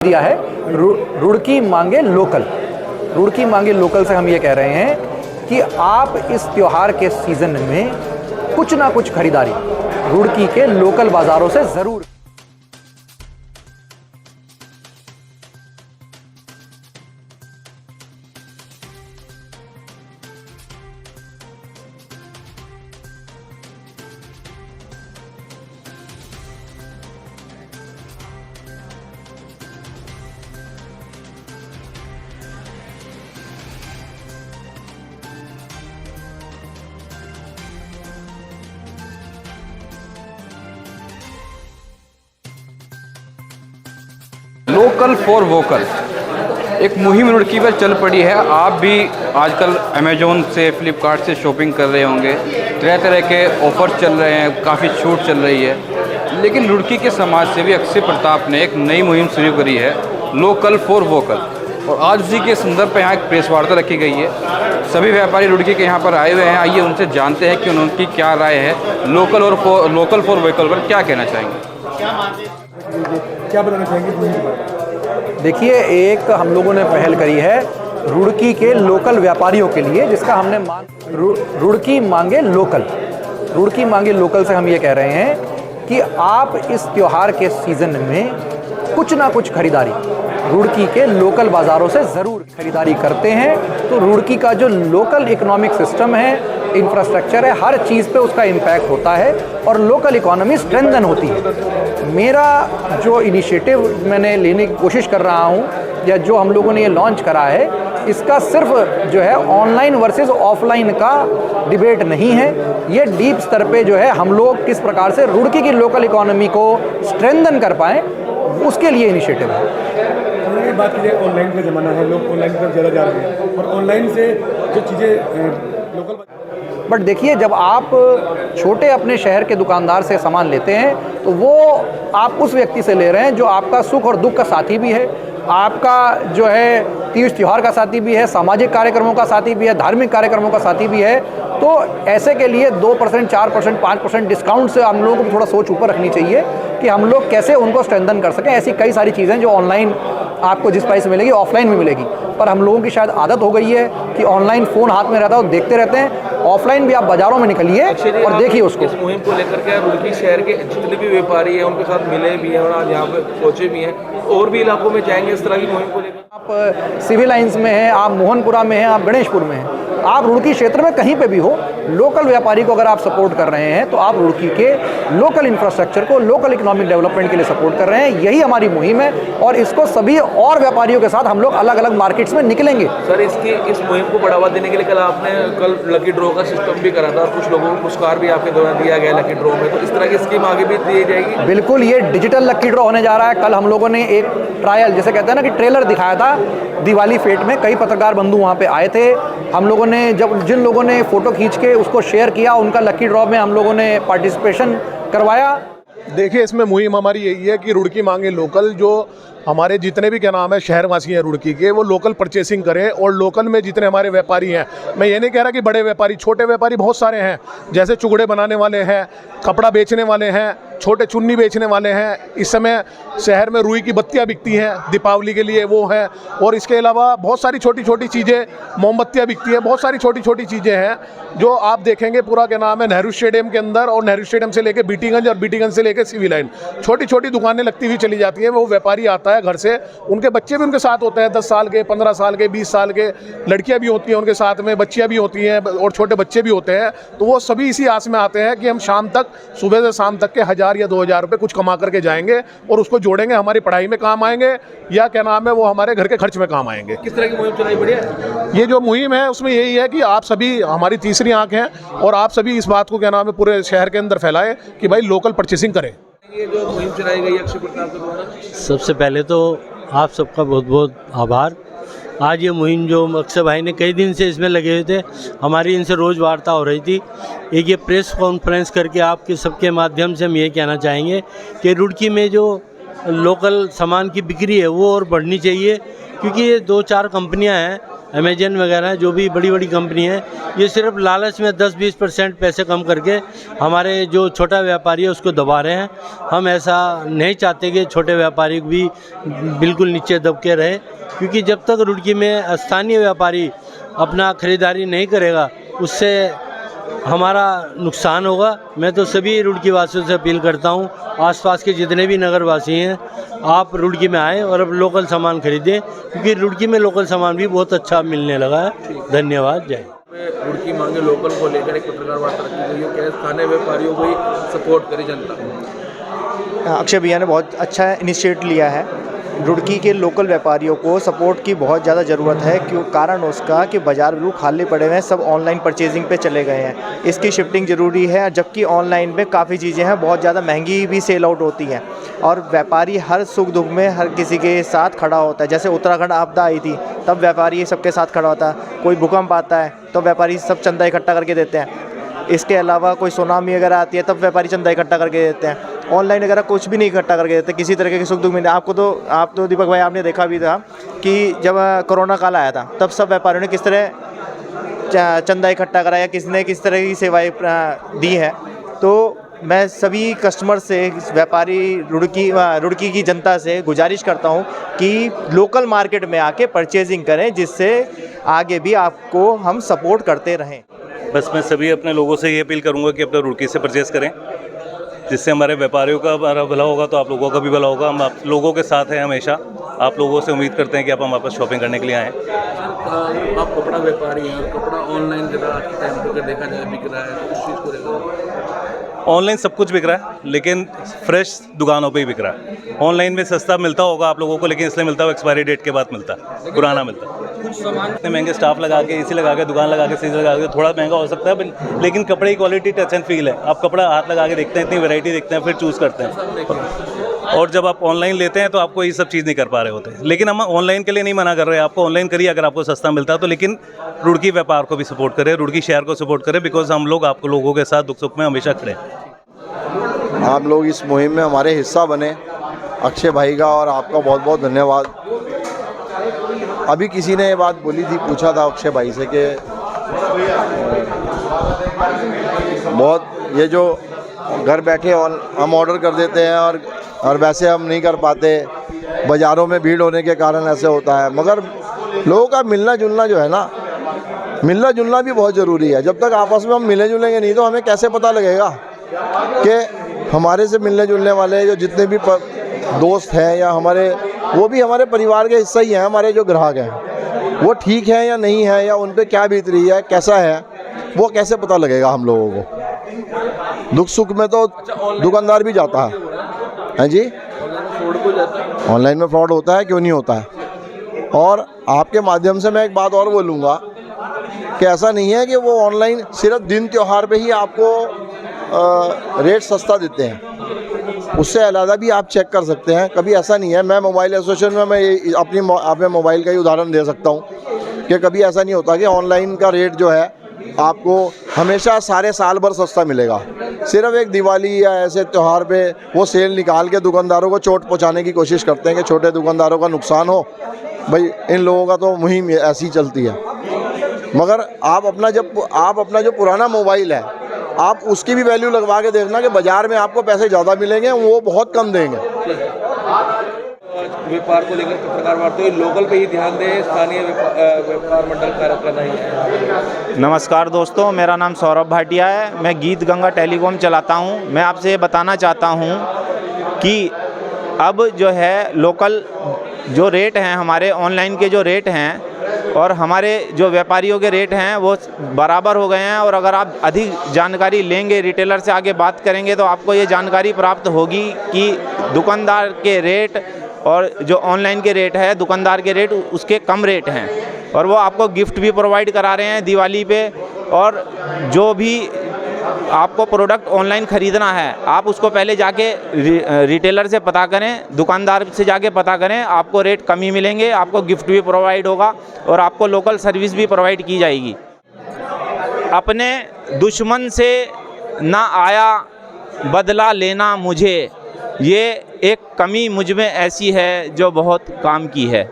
दिया है रुड़की मांगे लोकल। रुड़की मांगे लोकल से हम ये कह रहे हैं कि आप इस त्योहार के सीजन में कुछ ना कुछ खरीदारी रुड़की के लोकल बाजारों से जरूर। लोकल फॉर वोकल एक मुहिम रुड़की पर चल पड़ी है। आप भी आजकल अमेजोन से, फ्लिपकार्ट से शॉपिंग कर रहे होंगे, तरह तरह के ऑफर चल रहे हैं, काफ़ी छूट चल रही है। लेकिन रुड़की के समाज सेवी अक्षय प्रताप ने एक नई मुहिम शुरू करी है, लोकल फॉर वोकल। और आज उसी के संदर्भ पर यहाँ एक प्रेस वार्ता रखी गई है। सभी व्यापारी रुड़की के यहाँ पर आए हुए हैं। आइए उनसे जानते हैं कि उनकी क्या राय है लोकल फॉर वोकल पर क्या कहना चाहेंगे। क्या बताना चाहेंगे? देखिए, एक हम लोगों ने पहल करी है रुड़की के लोकल व्यापारियों के लिए, जिसका हमने रुड़की मांगे लोकल। रुड़की मांगे लोकल से हम ये कह रहे हैं कि आप इस त्योहार के सीजन में कुछ ना कुछ खरीदारी रुड़की के लोकल बाज़ारों से ज़रूर खरीदारी करते हैं तो रुड़की का जो लोकल इकोनॉमिक सिस्टम है, इंफ्रास्ट्रक्चर है, हर चीज़ पे उसका इम्पैक्ट होता है और लोकल इकोनॉमी स्ट्रेंथन होती है। मेरा जो इनिशिएटिव मैंने लेने की कोशिश कर रहा हूँ या जो हम लोगों ने ये लॉन्च करा है, इसका सिर्फ जो है ऑनलाइन वर्सेस ऑफलाइन का डिबेट नहीं है। ये डीप स्तर पे जो है हम लोग किस प्रकार से रुड़की की लोकल इकोनॉमी को स्ट्रेंथन कर पाएँ, उसके लिए इनिशिएटिव है। बात कीजिए, ऑनलाइन का ज़माना है, लोग ऑनलाइन की तरफ ज़्यादा जा रहे हैं और ऑनलाइन से जो चीज़ें लोकल। बट देखिए, जब आप छोटे अपने शहर के दुकानदार से सामान लेते हैं तो वो आप उस व्यक्ति से ले रहे हैं जो आपका सुख और दुख का साथी भी है, आपका जो है तीज त्योहार का साथी भी है, सामाजिक कार्यक्रमों का साथी भी है, धार्मिक कार्यक्रमों का साथी भी है। तो ऐसे के लिए 2%, 4%, 5% डिस्काउंट से हम लोगों को भी थोड़ा सोच ऊपर रखनी चाहिए कि हम लोग कैसे उनको स्ट्रेंथन कर सकें। ऐसी कई सारी चीज़ें जो ऑनलाइन आपको जिस प्राइस मिलेगी ऑफलाइन में मिलेगी, पर हम लोगों की शायद आदत हो गई है कि ऑनलाइन फ़ोन हाथ में रहता है और देखते रहते हैं। ऑफलाइन भी आप बाज़ारों में निकलिए और देखिए उसको। इस मुहिम को लेकर के रुड़की शहर के जितने भी व्यापारी हैं उनके साथ मिले भी हैं और आज यहाँ पे पहुँचे भी हैं, और भी इलाकों में जाएंगे इस तरह की मुहिम को लेकर। आप सिविल लाइंस में हैं, आप मोहनपुरा में हैं, आप गणेशपुर में हैं, आप रुड़की क्षेत्र में कहीं पे भी हो, लोकल व्यापारी को अगर आप सपोर्ट कर रहे हैं तो आप रुड़की के लोकल इंफ्रास्ट्रक्चर को, लोकल इकोनॉमिक डेवलपमेंट के लिए सपोर्ट कर रहे हैं। यही हमारी मुहिम है और इसको सभी और व्यापारियों के साथ हम लोग अलग अलग मार्केट्स में निकलेंगे। सर, इस मुहिम को बढ़ावा देने के लिए कल लकी ड्रॉ का सिस्टम भी करा था और कुछ लोगों को पुरस्कार भी आपके द्वारा दिया गया लकी ड्रॉ में, तो इस तरह की स्कीम आगे भी दी जाएगी? बिल्कुल, ये डिजिटल लकी ड्रॉ होने जा रहा है। कल हम लोगों ने एक ट्रायल, जैसे कहते हैं ना कि ट्रेलर दिखाया था दिवाली फेट में। कई पत्रकार बंधु वहाँ पे आए थे। हम लोगों ने जिन लोगों ने फ़ोटो खींच के उसको शेयर किया, उनका लकी ड्रॉ में हम लोगों ने पार्टिसिपेशन करवाया। देखिए, इसमें मुहिम हमारी यही है कि रुड़की मांगे लोकल। जो हमारे जितने भी क्या नाम है शहरवासी हैं रुड़की के, वो लोकल परचेसिंग करें। और लोकल में जितने हमारे व्यापारी हैं, मैं ये नहीं कह रहा कि बड़े व्यापारी, छोटे व्यापारी बहुत सारे हैं, जैसे चुगड़े बनाने वाले हैं, कपड़ा बेचने वाले हैं, छोटे चुन्नी बेचने वाले हैं। इस समय शहर में रुई की बत्तियां बिकती हैं दीपावली के लिए, वो हैं। और इसके अलावा बहुत सारी छोटी छोटी चीज़ें, मोमबत्तियां बिकती हैं, बहुत सारी छोटी छोटी चीज़ें हैं जो आप देखेंगे पूरा क्या नाम है नेहरू स्टेडियम के अंदर, और नेहरू स्टेडियम से लेकर बीटीगंज और बीटीगंज से लेकर सिविल लाइन छोटी छोटी दुकानें लगती हुई चली जाती हैं। वो व्यापारी आता है घर से, उनके बच्चे भी उनके साथ होते हैं, 10 साल के, 15 साल के, 20 साल के, लड़कियां भी होती हैं उनके साथ में, बच्चियां भी होती हैं और छोटे बच्चे भी होते हैं। तो वो सभी इसी आस में आते हैं कि हम शाम तक, सुबह से शाम तक के 1000 या 2000 रुपये कुछ कमा करके जाएंगे और उसको जोड़ेंगे, हमारी पढ़ाई में काम आएंगे या क्या नाम है वो हमारे घर के खर्च में काम आएंगे। किस तरह की मुहिम चलाई? बढ़िया। ये जो मुहिम है उसमें यही है कि आप सभी हमारी तीसरी आंख हैं और आप सभी इस बात को क्या नाम है पूरे शहर के अंदर फैलाएं कि भाई लोकल परचेसिंग करें। ये जो मुहिम चलाई गई अक्षय प्रताप के द्वारा, सबसे पहले तो आप सबका बहुत बहुत आभार। आज ये मुहिम जो अक्षय भाई ने कई दिन से इसमें लगे हुए थे, हमारी इनसे रोज़ वार्ता हो रही थी। एक ये प्रेस कॉन्फ्रेंस करके आपके सबके माध्यम से हम ये कहना चाहेंगे कि रुड़की में जो लोकल सामान की बिक्री है वो और बढ़नी चाहिए, क्योंकि ये 2-4 कंपनियां हैं अमेजन वगैरह जो भी बड़ी बड़ी कंपनी है, ये सिर्फ लालच में 10-20% पैसे कम करके हमारे जो छोटा व्यापारी है उसको दबा रहे हैं। हम ऐसा नहीं चाहते कि छोटे व्यापारी भी बिल्कुल नीचे दब के रहे, क्योंकि जब तक रुड़की में स्थानीय व्यापारी अपना ख़रीदारी नहीं करेगा उससे हमारा नुकसान होगा। मैं तो सभी रुड़की वासियों से अपील करता हूँ, आसपास के जितने भी नगरवासी हैं, आप रुड़की में आएँ और अब लोकल सामान खरीदें, क्योंकि रुड़की में लोकल सामान भी बहुत अच्छा मिलने लगा है। धन्यवाद। जय। रुड़की मांगे लोकल को लेकर एक पत्रकार वार्ता रखी गई है, क्या स्थानीय व्यापारियों को ही सपोर्ट करी जनता? अक्षय भैया ने बहुत अच्छा इनिशिएटिव लिया है। रुड़की के लोकल व्यापारियों को सपोर्ट की बहुत ज़्यादा ज़रूरत है, क्यों कारण उसका कि बाज़ार बिल्कुल खाली पड़े हुए हैं, सब ऑनलाइन परचेजिंग पे चले गए हैं। इसकी शिफ्टिंग ज़रूरी है, जबकि ऑनलाइन में काफ़ी चीज़ें हैं बहुत ज़्यादा महंगी भी सेल आउट होती हैं, और व्यापारी हर सुख दुख में हर किसी के साथ खड़ा होता है। जैसे उत्तराखंड आपदा आई थी तब व्यापारी सबके साथ खड़ा होता है, कोई भूकंप आता है तो व्यापारी सब चंदा इकट्ठा करके देते हैं। इसके अलावा कोई सुनामी वगैरह आती है तब व्यापारी चंदा इकट्ठा करके देते हैं। ऑनलाइन वगैरह कुछ भी नहीं इकट्ठा करके देते, किसी तरह के सुख दुख में। आप तो दीपक भाई आपने देखा भी था कि जब कोरोना काल आया था तब सब व्यापारियों ने किस तरह चंदा इकट्ठा कराया, किसने किस तरह की सेवाएं दी है। तो मैं सभी कस्टमर से, व्यापारी रुड़की की जनता से गुजारिश करता हूं कि लोकल मार्केट में आके परचेजिंग करें, जिससे आगे भी आपको हम सपोर्ट करते रहें। बस मैं सभी अपने लोगों से ये अपील करूंगा कि अपने रुड़की से परचेज़ करें, जिससे हमारे व्यापारियों का हमारा भला होगा तो आप लोगों का भी भला होगा। हम आप लोगों के साथ हैं हमेशा। आप लोगों से उम्मीद करते हैं कि आप हमारे पास शॉपिंग करने के लिए आएँ। आप कपड़ा व्यापारी हैं और कपड़ा ऑनलाइन ज़रा आज के टाइम पर देखा जाए बिक रहा है, तो उस चीज़ को लेकर ऑनलाइन सब कुछ बिक रहा है, लेकिन फ्रेश दुकानों पे ही बिक रहा है। ऑनलाइन में सस्ता मिलता होगा आप लोगों को, लेकिन इसलिए मिलता है एक्सपायरी डेट के बाद मिलता है, पुराना मिलता है। कुछ सामान इतने महंगे स्टाफ लगा के, एसी लगा के, दुकान लगा के, सीजन लगा के, थोड़ा महंगा हो सकता है, लेकिन कपड़े की क्वालिटी टच एंड फील है। आप कपड़ा हाथ लगा के देखते हैं, इतनी वैरायटी देखते हैं, फिर चूज़ करते हैं। और जब आप ऑनलाइन लेते हैं तो आपको ये सब चीज़ नहीं कर पा रहे होते। लेकिन हम ऑनलाइन के लिए नहीं मना कर रहे हैं, आपको ऑनलाइन करिए अगर आपको सस्ता मिलता है तो, लेकिन रुड़की व्यापार को भी सपोर्ट करें, रुड़की शहर को सपोर्ट करें, बिकॉज हम लोग आपको लोगों के साथ दुख सुख में हमेशा खड़े। आप लोग इस मुहिम में हमारे हिस्सा बने, अक्षय भाई का और आपका बहुत बहुत धन्यवाद। अभी किसी ने ये बात बोली थी, पूछा था अक्षय भाई से कि बहुत ये जो घर बैठे हम ऑर्डर कर देते हैं और वैसे हम नहीं कर पाते, बाज़ारों में भीड़ होने के कारण ऐसे होता है। मगर लोगों का मिलना जुलना जो है ना, मिलना जुलना भी बहुत ज़रूरी है। जब तक आपस में हम मिले जुलेंगे नहीं तो हमें कैसे पता लगेगा कि हमारे से मिलने जुलने वाले जो जितने भी दोस्त हैं या वो भी हमारे परिवार के हिस्सा ही हैं। हमारे जो ग्राहक हैं वो ठीक है या नहीं है, या उन पे क्या बीत रही है, कैसा है, वो कैसे पता लगेगा हम लोगों को। दुख सुख में तो दुकानदार भी जाता है जी, ऑनलाइन में फ्रॉड होता है, क्यों नहीं होता है। और आपके माध्यम से मैं एक बात और बोलूँगा कि ऐसा नहीं है कि वो ऑनलाइन सिर्फ दिन त्योहार पे ही आपको रेट सस्ता देते हैं, उससे अलग भी आप चेक कर सकते हैं। कभी ऐसा नहीं है, मैं मोबाइल एसोसिएशन में मैं अपने मोबाइल का ही उदाहरण दे सकता हूँ कि कभी ऐसा नहीं होता कि ऑनलाइन का रेट जो है आपको हमेशा सारे साल भर सस्ता मिलेगा। सिर्फ एक दिवाली या ऐसे त्यौहार पे वो सेल निकाल के दुकानदारों को चोट पहुँचाने की कोशिश करते हैं कि छोटे दुकानदारों का नुकसान हो। भाई इन लोगों का तो मुहिम ऐसी चलती है। मगर आप अपना जो पुराना मोबाइल है आप उसकी भी वैल्यू लगवा के देखना कि बाज़ार में आपको पैसे ज़्यादा मिलेंगे, वो बहुत कम देंगे। व्यापार को लेकर पत्रकार वार्ता हुई, लोकल पे ही ध्यान दें, स्थानीय व्यापार मंडल कार्य करना ही है। नमस्कार दोस्तों, मेरा नाम सौरभ भाटिया है, मैं गीत गंगा टेलीकॉम चलाता हूं। मैं आपसे ये बताना चाहता हूं कि अब जो है लोकल जो रेट हैं, हमारे ऑनलाइन के जो रेट हैं और हमारे जो व्यापारियों के रेट हैं वो बराबर हो गए हैं। और अगर आप अधिक जानकारी लेंगे, रिटेलर से आगे बात करेंगे तो आपको ये जानकारी प्राप्त होगी कि दुकानदार के रेट और जो ऑनलाइन के रेट है, दुकानदार के रेट उसके कम रेट हैं। और वो आपको गिफ्ट भी प्रोवाइड करा रहे हैं दिवाली पे। और जो भी आपको प्रोडक्ट ऑनलाइन ख़रीदना है आप उसको पहले जाके रिटेलर से पता करें, दुकानदार से जाके पता करें, आपको रेट कम ही मिलेंगे, आपको गिफ्ट भी प्रोवाइड होगा और आपको लोकल सर्विस भी प्रोवाइड की जाएगी। अपने दुश्मन से ना आया बदला लेना मुझे, ये एक कमी मुझ में ऐसी है जो बहुत काम की है।